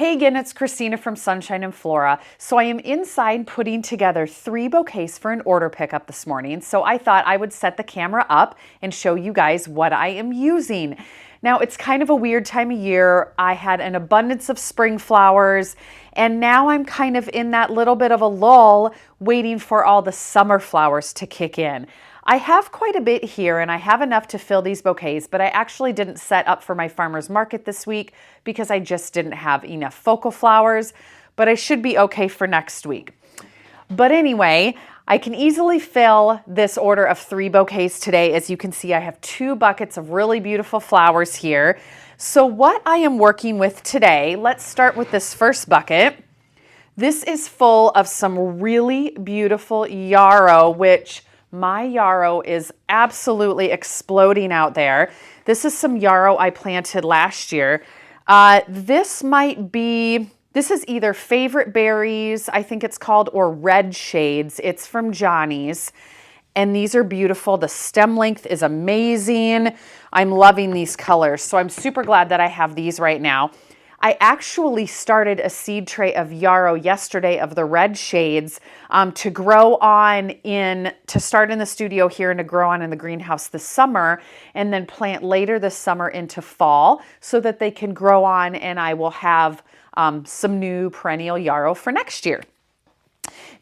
Hey again, it's Christina from Sunshine and Flora. So I am inside putting together 3 bouquets for an order pickup this morning. So I thought I would set the camera up and show you guys what I am using. Now it's kind of a weird time of year. I had an abundance of spring flowers and now I'm kind of in that little bit of a lull waiting for all the summer flowers to kick in. I have quite a bit here and I have enough to fill these bouquets, but I actually didn't set up for my farmer's market this week because I just didn't have enough focal flowers, but I should be okay for next week. But anyway, I can easily fill this order of 3 bouquets today. As you can see, I have 2 buckets of really beautiful flowers here. So what I am working with today, let's start with this first bucket. This is full of some really beautiful yarrow, which my yarrow is absolutely exploding out there. This is some yarrow I planted last year. This is either Favorite Berries, I think it's called, or Red Shades. It's from Johnny's. And these are beautiful. The stem length is amazing. I'm loving these colors. So I'm super glad that I have these right now. I actually started a seed tray of yarrow yesterday of the Red Shades to grow on to start in the studio here and to grow on in the greenhouse this summer and then plant later this summer into fall so that they can grow on and I will have some new perennial yarrow for next year.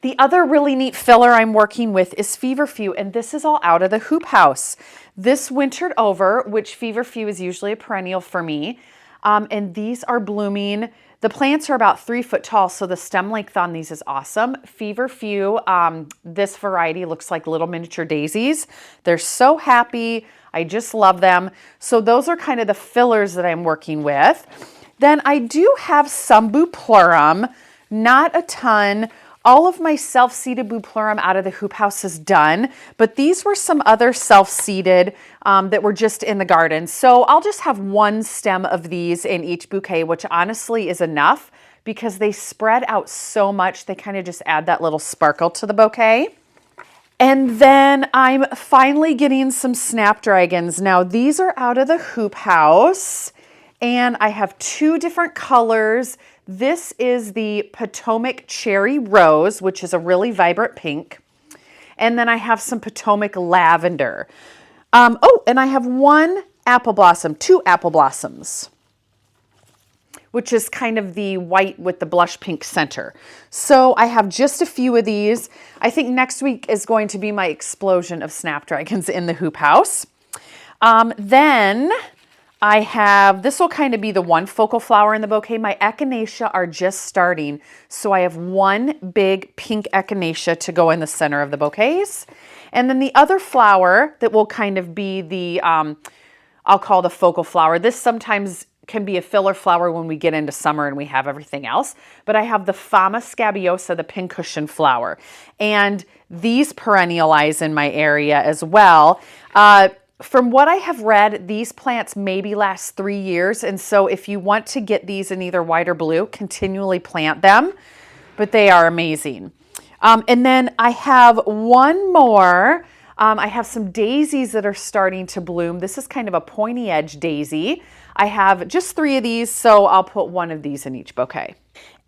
The other really neat filler I'm working with is Feverfew, and this is all out of the hoop house. This wintered over, which Feverfew is usually a perennial for me. And these are blooming. The plants are about 3 foot tall, so the stem length on these is awesome. Feverfew, this variety looks like little miniature daisies. They're so happy. I just love them. So those are kind of the fillers that I'm working with. Then I do have some Buplurum, not a ton. All of my self-seeded Buplurum out of the hoop house is done, but these were some other self-seeded that were just in the garden. So I'll just have 1 stem of these in each bouquet, which honestly is enough because they spread out so much. They kind of just add that little sparkle to the bouquet. And then I'm finally getting some snapdragons. Now these are out of the hoop house and I have 2 different colors. This is the Potomac Cherry Rose, which is a really vibrant pink. And then I have some Potomac Lavender. And I have 2 apple blossoms, which is kind of the white with the blush pink center. So I have just a few of these. I think next week is going to be my explosion of snapdragons in the hoop house. Then I have, this will kind of be the 1 focal flower in the bouquet. My echinacea are just starting. So I have 1 big pink echinacea to go in the center of the bouquets. And then the other flower that will kind of be the, I'll call the focal flower. This sometimes can be a filler flower when we get into summer and we have everything else. But I have the Fama scabiosa, the pincushion flower. And these perennialize in my area as well. From what I have read, these plants maybe last 3 years. And so if you want to get these in either white or blue, continually plant them. But they are amazing. And then I have 1 more. I have some daisies that are starting to bloom. This is kind of a pointy edge daisy. I have just 3 of these, so I'll put 1 of these in each bouquet.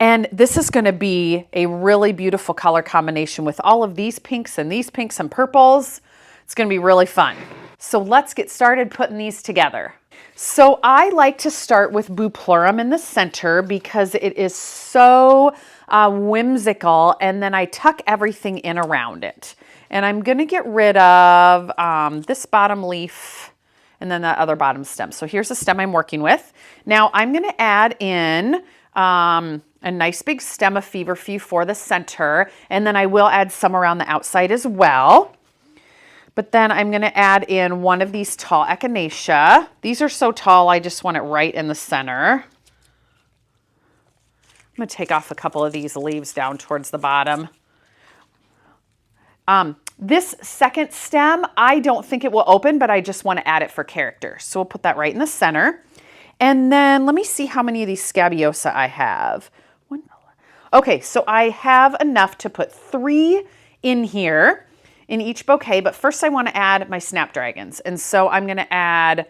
And this is going to be a really beautiful color combination with all of these pinks and purples. It's going to be really fun. So let's get started putting these together. So I like to start with Buplurum in the center because it is so whimsical, and then I tuck everything in around it. And I'm going to get rid of this bottom leaf and then that other bottom stem. So here's the stem I'm working with. Now I'm going to add in a nice big stem of Feverfew for the center, and then I will add some around the outside as well. But then I'm going to add in 1 of these tall echinacea. These are so tall, I just want it right in the center. I'm going to take off a couple of these leaves down towards the bottom. This second stem, I don't think it will open, but I just want to add it for character. So we'll put that right in the center. And then let me see how many of these scabiosa I have. Okay, so I have enough to put 3 in here in each bouquet, but first I want to add my snapdragons. And so I'm going to add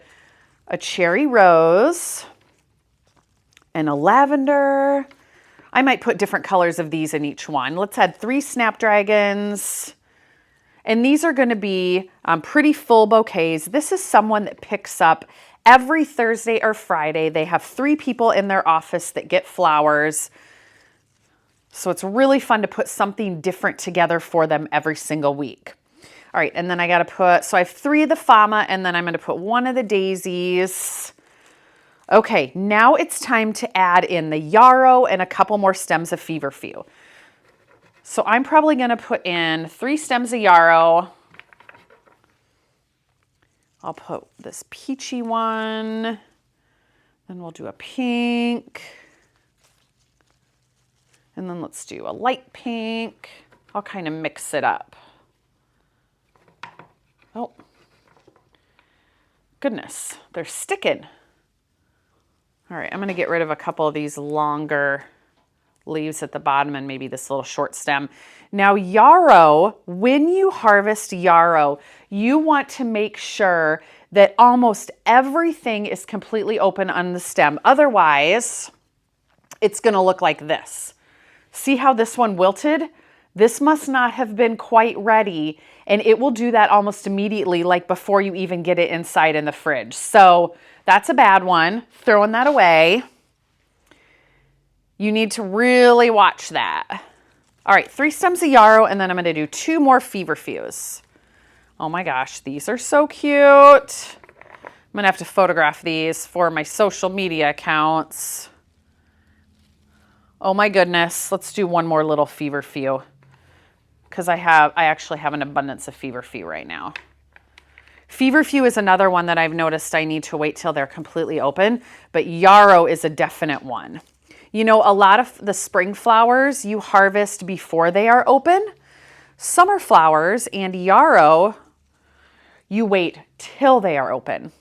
a cherry rose, and a lavender. I might put different colors of these in each one. Let's add 3 snapdragons. And these are going to be pretty full bouquets. This is someone that picks up every Thursday or Friday. They have 3 people in their office that get flowers. So it's really fun to put something different together for them every single week. All right, and then I got to put, so I have 3 of the Fama, and then I'm going to put 1 of the daisies. Okay, now it's time to add in the yarrow and a couple more stems of feverfew. So I'm probably going to put in 3 stems of yarrow. I'll put this peachy one. Then we'll do a pink. And then let's do a light pink. I'll kind of mix it up. Oh, goodness, they're sticking. All right, I'm going to get rid of a couple of these longer leaves at the bottom and maybe this little short stem. Now yarrow, when you harvest yarrow, you want to make sure that almost everything is completely open on the stem. Otherwise, it's going to look like this. See how this one wilted? This must not have been quite ready, and it will do that almost immediately, like before you even get it inside in the fridge. So that's a bad one. Throwing that away. You need to really watch that. All right, 3 stems of yarrow, and then I'm going to do 2 more feverfews. Oh my gosh, these are so cute. I'm going to have to photograph these for my social media accounts. Oh my goodness, let's do 1 more little feverfew because I actually have an abundance of feverfew right now. Feverfew is another one that I've noticed I need to wait till they're completely open, but yarrow is a definite one. You know, a lot of the spring flowers you harvest before they are open. Summer flowers and yarrow, you wait till they are open.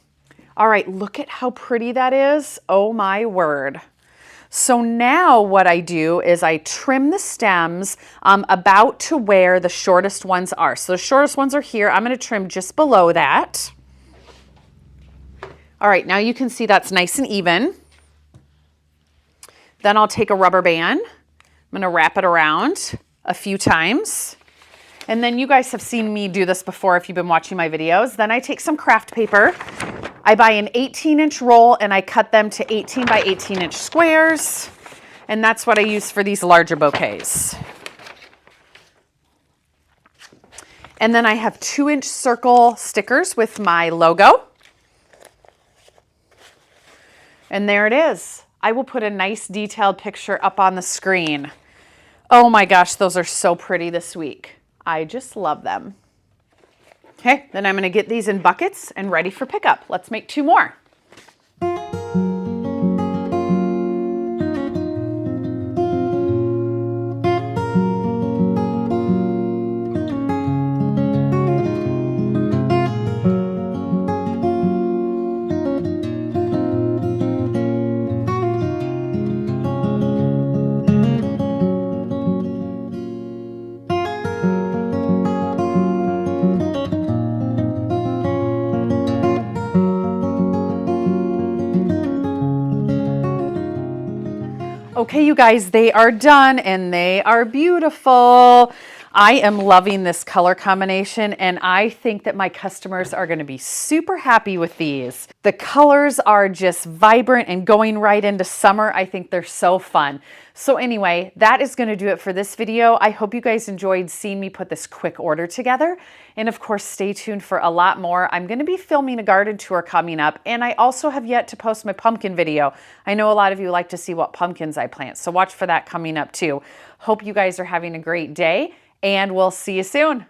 All right, look at how pretty that is. Oh my word. So now what I do is I trim the stems about to where the shortest ones are. So the shortest ones are here. I'm going to trim just below that. All right, now you can see that's nice and even. Then I'll take a rubber band. I'm going to wrap it around a few times. And then you guys have seen me do this before if you've been watching my videos. Then I take some craft paper. I buy an 18-inch roll and I cut them to 18 by 18-inch squares. And that's what I use for these larger bouquets. And then I have 2-inch circle stickers with my logo. And there it is. I will put a nice detailed picture up on the screen. Oh my gosh, those are so pretty this week. I just love them. Okay, then I'm going to get these in buckets and ready for pickup. Let's make 2 more. Okay, you guys, they are done and they are beautiful. I am loving this color combination and I think that my customers are going to be super happy with these. The colors are just vibrant and going right into summer. I think they're so fun. So anyway, that is going to do it for this video. I hope you guys enjoyed seeing me put this quick order together. And of course, stay tuned for a lot more. I'm going to be filming a garden tour coming up, and I also have yet to post my pumpkin video. I know a lot of you like to see what pumpkins I plant, so watch for that coming up too. Hope you guys are having a great day, and we'll see you soon.